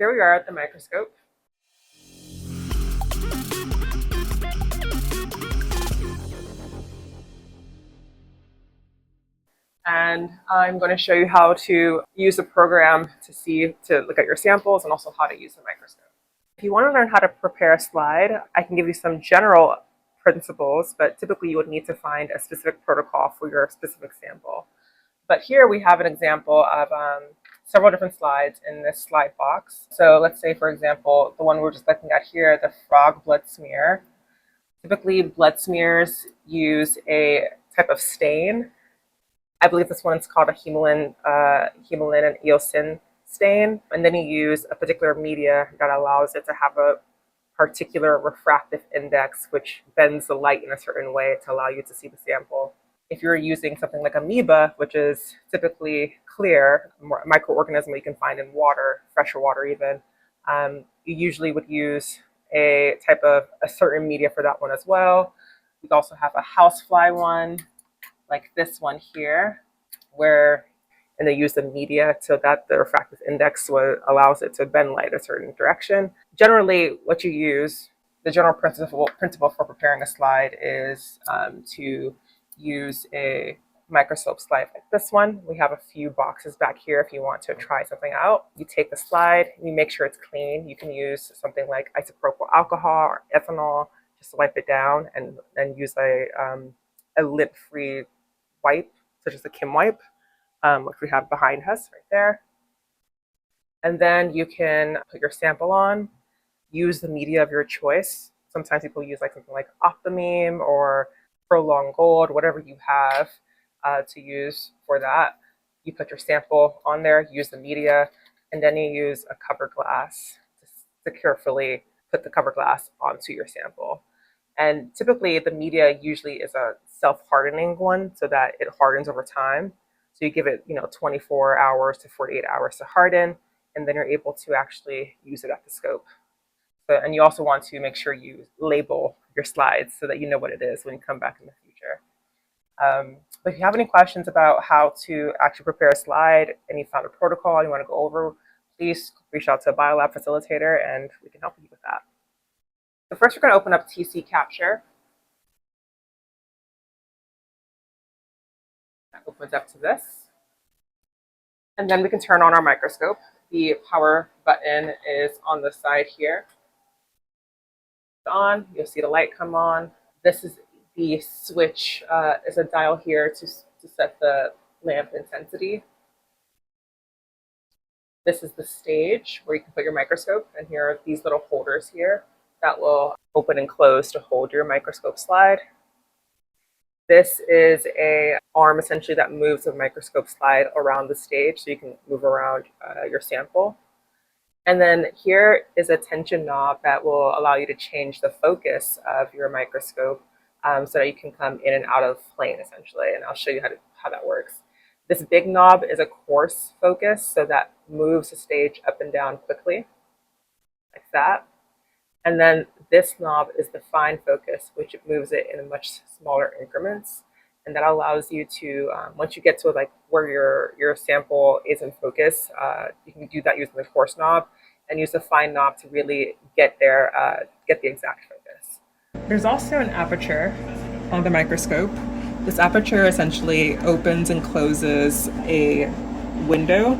here we are at the microscope. And I'm going to show you how to use the program to look at your samples and also how to use the microscope. If you want to learn how to prepare a slide, I can give you some general principles, but typically you would need to find a specific protocol for your specific sample. But here we have an example of several different slides in this slide box. So let's say, for example, the one we're just looking at here, the frog blood smear. Typically, blood smears use a type of stain. I believe this one is called a hemoglobin and eosin stain. And then you use a particular media that allows it to have a particular refractive index, which bends the light in a certain way to allow you to see the sample. If you're using something like amoeba, which is typically clear, a microorganism you can find in water, fresher water even, you usually would use a certain media for that one as well. We also have a housefly one, like this one here, and they use the media so that the refractive index allows it to bend light a certain direction. Generally, what you use, the general principle for preparing a slide is to use a microscope slide like this one. We have a few boxes back here if you want to try something out. You take the slide, you make sure it's clean. You can use something like isopropyl alcohol or ethanol just to wipe it down, and then use a lint-free wipe, such as the Kim wipe, which we have behind us right there. And then you can put your sample on, use the media of your choice. Sometimes people use like something like Optimeme or Prolonged Gold, whatever you have to use for that. You put your sample on there, use the media, and then you use a cover glass to carefully put the cover glass onto your sample. And typically the media usually is a self-hardening one so that it hardens over time. So you give it 24 hours to 48 hours to harden, and then you're able to actually use it at the scope. And you also want to make sure you label your slides so that you know what it is when you come back in the future. But if you have any questions about how to actually prepare a slide and you found a protocol you want to go over, please reach out to a Biolab facilitator and we can help you with that. So first we're going to open up TC Capture. That opens up to this. And then we can turn on our microscope. The power button is on the side here. On, you'll see the light come on. This is the switch, is a dial here to set the lamp intensity. This is the stage where you can put your microscope, and here are these little holders here that will open and close to hold your microscope slide. This is a arm essentially that moves the microscope slide around the stage so you can move around your sample. And then here is a tension knob that will allow you to change the focus of your microscope so that you can come in and out of plane essentially. And I'll show you how that works. This big knob is a coarse focus, so that moves the stage up and down quickly, like that. And then this knob is the fine focus, which moves it in much smaller increments. And that allows you to, once you get to like where your sample is in focus, you can do that using the coarse knob and use the fine knob to really get there, get the exact focus. There's also an aperture on the microscope. This aperture essentially opens and closes a window.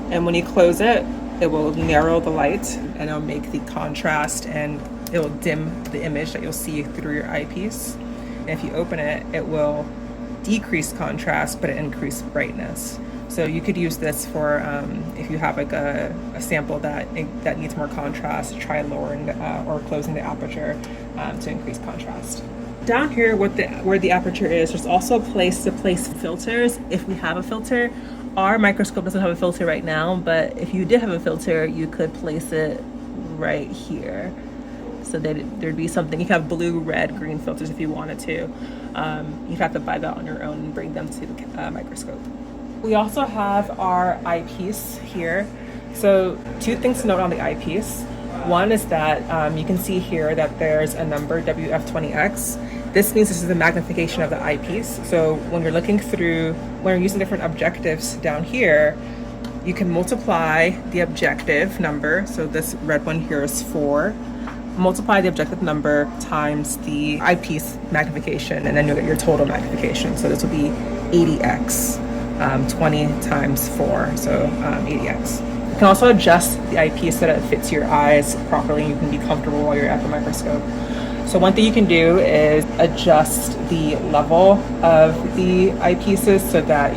And when you close it, it will narrow the light and it'll make the contrast, and it will dim the image that you'll see through your eyepiece. And if you open it, it will decrease contrast but increase brightness. So you could use this for if you have like a sample that needs more contrast, try lowering or closing the aperture to increase contrast. Down here where the aperture is, there's also a place to place filters if we have a filter. Our microscope doesn't have a filter right now, but if you did have a filter, you could place it right here. So there'd be something, you can have blue, red, green filters if you wanted to. You'd have to buy that on your own and bring them to the microscope. We also have our eyepiece here. So two things to note on the eyepiece. One is that you can see here that there's a number, WF20X. This means this is the magnification of the eyepiece. So when you're looking through, when you're using different objectives down here, you can multiply the objective number. So this red one here is 4. Multiply the objective number times the eyepiece magnification, and then you'll get your total magnification. So this will be 80x, 20 times 4, so 80x. You can also adjust the eyepiece so that it fits your eyes properly and you can be comfortable while you're at the microscope. So one thing you can do is adjust the level of the eyepieces so that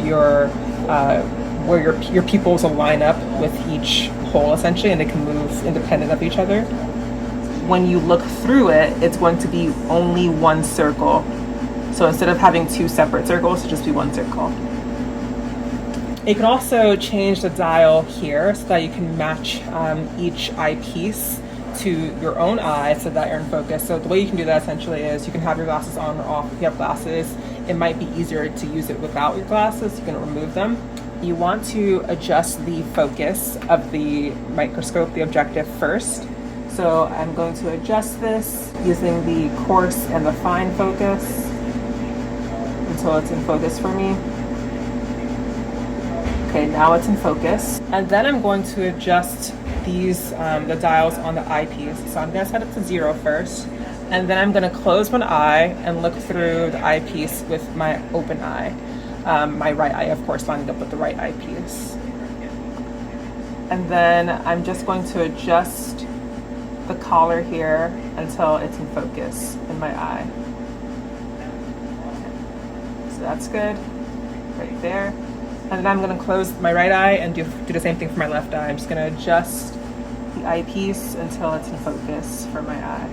where your pupils will line up with each hole essentially, and they can move independent of each other. When you look through it, it's going to be only one circle. So instead of having 2 separate circles, it'll just be one circle. You can also change the dial here so that you can match each eyepiece to your own eye so that you're in focus. So the way you can do that essentially is you can have your glasses on or off. If you have glasses, it might be easier to use it without your glasses. You can remove them. You want to adjust the focus of the microscope, the objective first. So I'm going to adjust this using the coarse and the fine focus until it's in focus for me. Okay, now it's in focus. And then I'm going to adjust these, the dials on the eyepiece. So I'm gonna set it to 0 first. And then I'm gonna close one eye and look through the eyepiece with my open eye. My right eye, of course, lined up with the right eyepiece. And then I'm just going to adjust the collar here until it's in focus in my eye. So that's good, right there. And then I'm going to close my right eye and do the same thing for my left eye. I'm just going to adjust the eyepiece until it's in focus for my eye.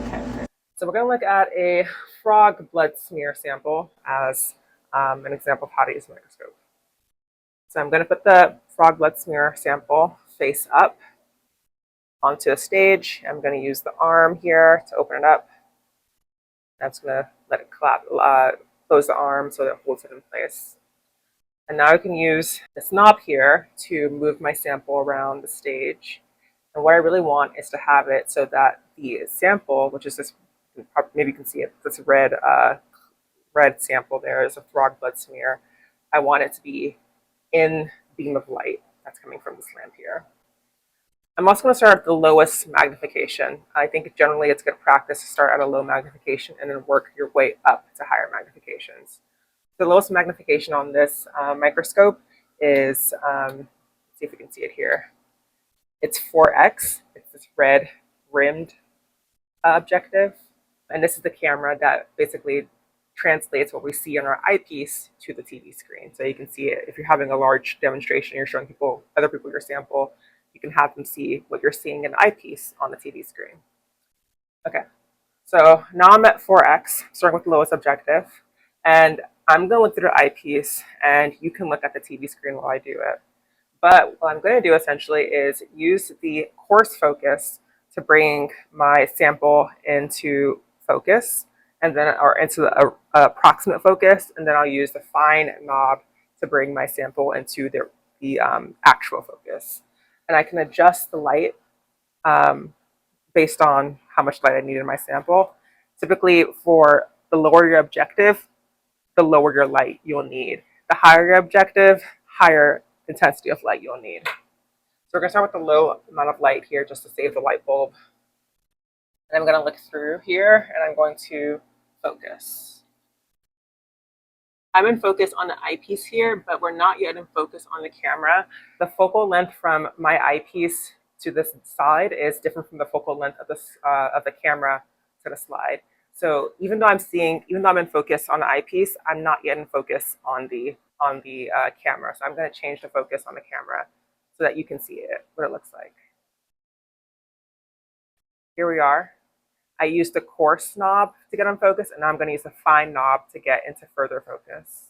Okay, great. So we're going to look at a frog blood smear sample as an example of how to use a microscope. So I'm going to put the frog blood smear sample face up onto a stage. I'm going to use the arm here to open it up. I'm just going to let it close the arm so that it holds it in place. And now I can use this knob here to move my sample around the stage. And what I really want is to have it so that the sample, which is this, maybe you can see it, this red sample there is a frog blood smear. I want it to be in beam of light that's coming from this lamp here. I'm also going to start at the lowest magnification. I think generally it's good practice to start at a low magnification and then work your way up to higher magnifications. The lowest magnification on this microscope is, let's see if we can see it here. It's 4x. It's this red rimmed objective. And this is the camera that basically translates what we see on our eyepiece to the TV screen. So you can see it if you're having a large demonstration, you're showing other people your sample, you can have them see what you're seeing in the eyepiece on the TV screen. Okay, so now I'm at 4x, starting with the lowest objective, and I'm going to look through the eyepiece, and you can look at the TV screen while I do it. But what I'm going to do essentially is use the coarse focus to bring my sample into focus, and then into the approximate focus, and then I'll use the fine knob to bring my sample into the actual focus. And I can adjust the light based on how much light I need in my sample. Typically, for the lower your objective, the lower your light you'll need. The higher your objective, higher intensity of light you'll need. So we're going to start with the low amount of light here just to save the light bulb. And I'm going to look through here and I'm going to focus. I'm in focus on the eyepiece here, but we're not yet in focus on the camera. The focal length from my eyepiece to this side is different from the focal length of the camera to the slide. So even though I'm in focus on the eyepiece, I'm not yet in focus on the camera. So I'm going to change the focus on the camera so that you can see what it looks like. Here we are. I used the coarse knob to get on focus, and now I'm going to use the fine knob to get into further focus.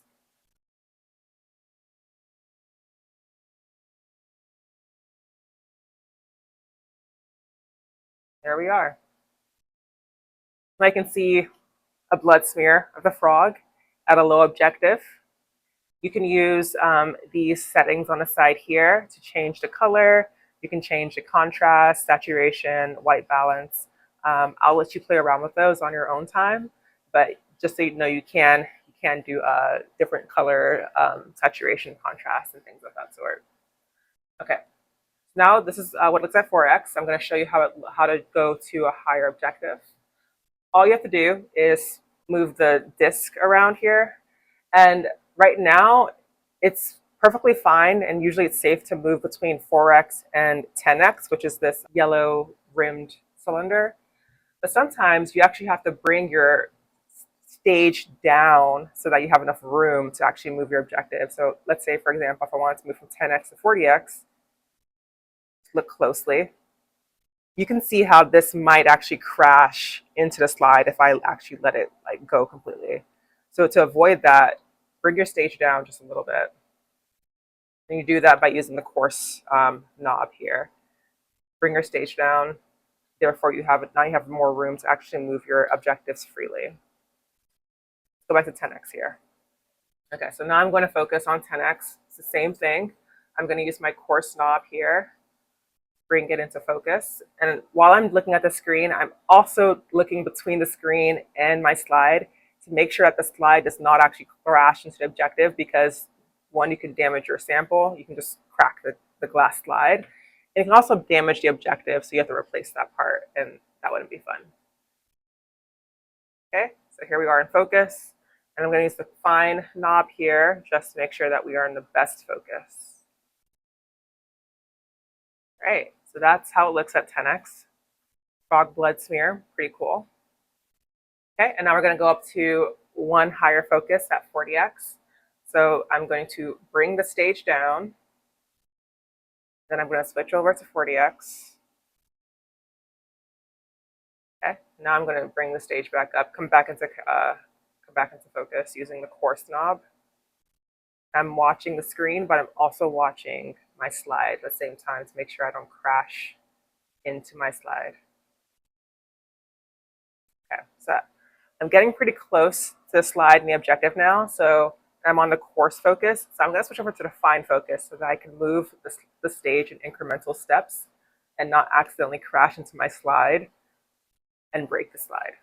There we are. I can see a blood smear of the frog at a low objective. You can use these settings on the side here to change the color. You can change the contrast, saturation, white balance. I'll let you play around with those on your own time, but just so you know, you can can do different color saturation, contrast, and things of that sort. Okay, now this is what it looks at 4x. I'm going to show you how to go to a higher objective. All you have to do is move the disc around here. And right now, it's perfectly fine, and usually it's safe to move between 4x and 10x, which is this yellow rimmed cylinder. But sometimes you actually have to bring your stage down so that you have enough room to actually move your objective. So let's say, for example, if I wanted to move from 10x to 40x, look closely, you can see how this might actually crash into the slide if I actually let it like go completely. So to avoid that, bring your stage down just a little bit. And you do that by using the coarse knob here. Bring your stage down. Therefore, now you have more room to actually move your objectives freely. Go back to 10x here. Okay, so now I'm going to focus on 10x. It's the same thing. I'm going to use my coarse knob here, bring it into focus. And while I'm looking at the screen, I'm also looking between the screen and my slide to make sure that the slide does not actually crash into the objective, because one, you can damage your sample. You can just crack the glass slide. And it can also damage the objective, so you have to replace that part, and that wouldn't be fun. Okay, so here we are in focus. And I'm going to use the fine knob here just to make sure that we are in the best focus. All right, so that's how it looks at 10x. Frog blood smear, pretty cool. Okay, and now we're going to go up to one higher focus at 40x. So I'm going to bring the stage down. Then I'm going to switch over to 40x. Okay, now I'm going to bring the stage back up, come back into focus using the coarse knob. I'm watching the screen, but I'm also watching my slide at the same time to make sure I don't crash into my slide. Okay, so I'm getting pretty close to the slide and the objective now, so I'm on the coarse focus. So I'm going to switch over to the fine focus so that I can move the stage in incremental steps and not accidentally crash into my slide and break the slide.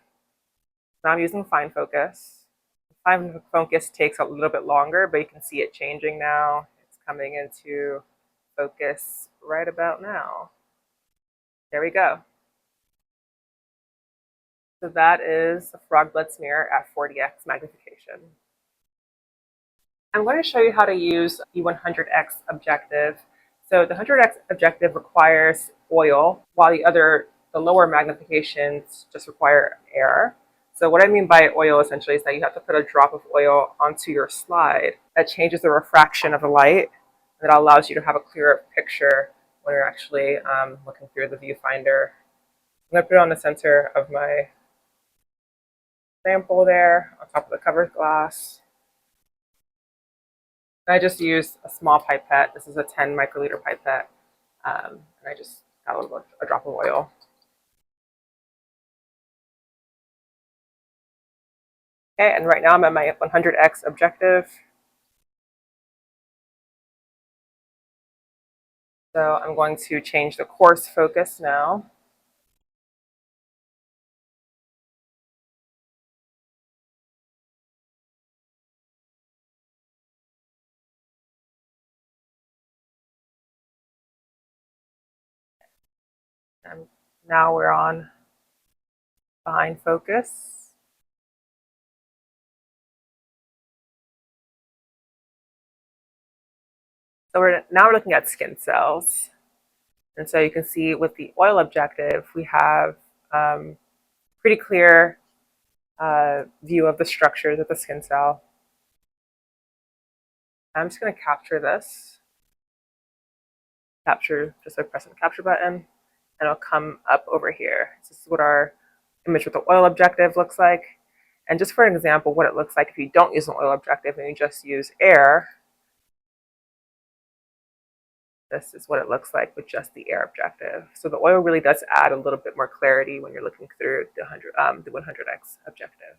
Now I'm using fine focus. Fine focus takes a little bit longer, but you can see it changing now. It's coming into focus right about now. There we go. So that is a frog blood smear at 40x magnification. I'm going to show you how to use the 100x objective. So the 100x objective requires oil, while the lower magnifications just require air. So what I mean by oil essentially is that you have to put a drop of oil onto your slide. That changes the refraction of the light, and that allows you to have a clearer picture when you're actually looking through the viewfinder. I'm going to put it on the center of my sample there, on top of the cover glass. And I just used a small pipette. This is a 10 microliter pipette, and I just got a drop of oil. Okay, and right now I'm at my 100x objective. So I'm going to change the coarse focus now. And now we're on fine focus. So now we're looking at skin cells. And so you can see with the oil objective, we have pretty clear view of the structures of the skin cell. I'm just going to capture this. Capture, just by pressing the capture button, and it'll come up over here. This is what our image with the oil objective looks like. And just for an example, what it looks like if you don't use an oil objective and you just use air. This is what it looks like with just the air objective. So the oil really does add a little bit more clarity when you're looking through the 100x objective.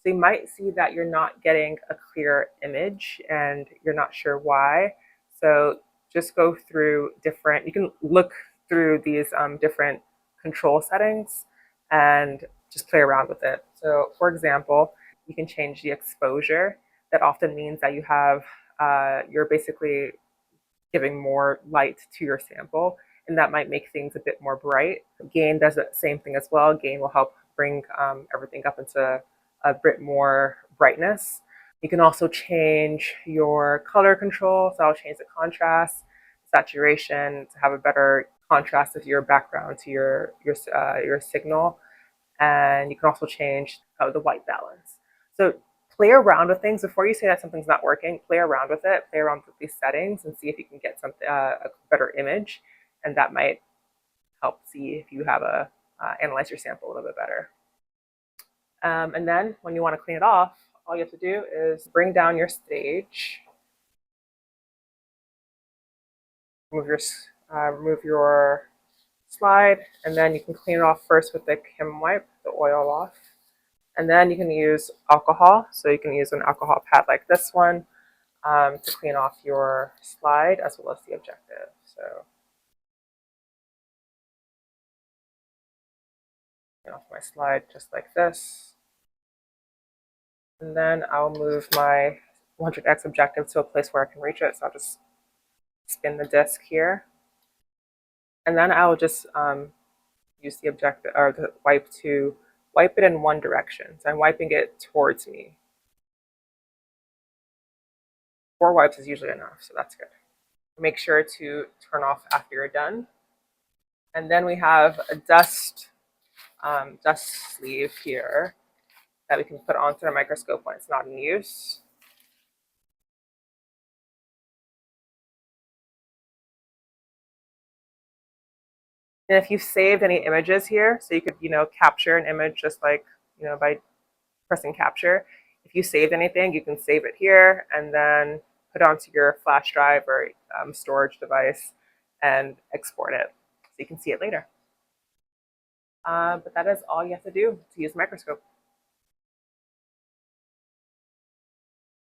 So you might see that you're not getting a clear image and you're not sure why. So just go through you can look through these different control settings and just play around with it. So for example, You can change the exposure. That often means that you're basically giving more light to your sample, and that might make things a bit more bright. Gain does the same thing as well. Gain will help bring everything up into a bit more brightness. You can also change your color control, so I'll change the contrast, saturation to have a better contrast of your background to your signal, and you can also change the white balance. So play around with things before you say that something's not working. Play around with it, play around with these settings, and see if you can get something a better image, and that might help see if you have analyze your sample a little bit better. And then when you want to clean it off, all you have to do is bring down your stage, remove your slide, and then you can clean it off first with the Kim wipe, the oil off. And then you can use alcohol. So you can use an alcohol pad like this one to clean off your slide as well as the objective. So clean off my slide just like this. And then I'll move my 100x objective to a place where I can reach it. So I'll just spin the disc here. And then I'll just use the objective or the wipe to wipe it in one direction. So I'm wiping it towards me. 4 wipes is usually enough, so that's good. Make sure to turn off after you're done. And then we have a dust sleeve here that we can put onto the microscope when it's not in use. And if you've saved any images here, so you could, capture an image just like, by pressing capture. If you saved anything, you can save it here and then put it onto your flash drive or storage device and export it so you can see it later. But that is all you have to do to use Microscope.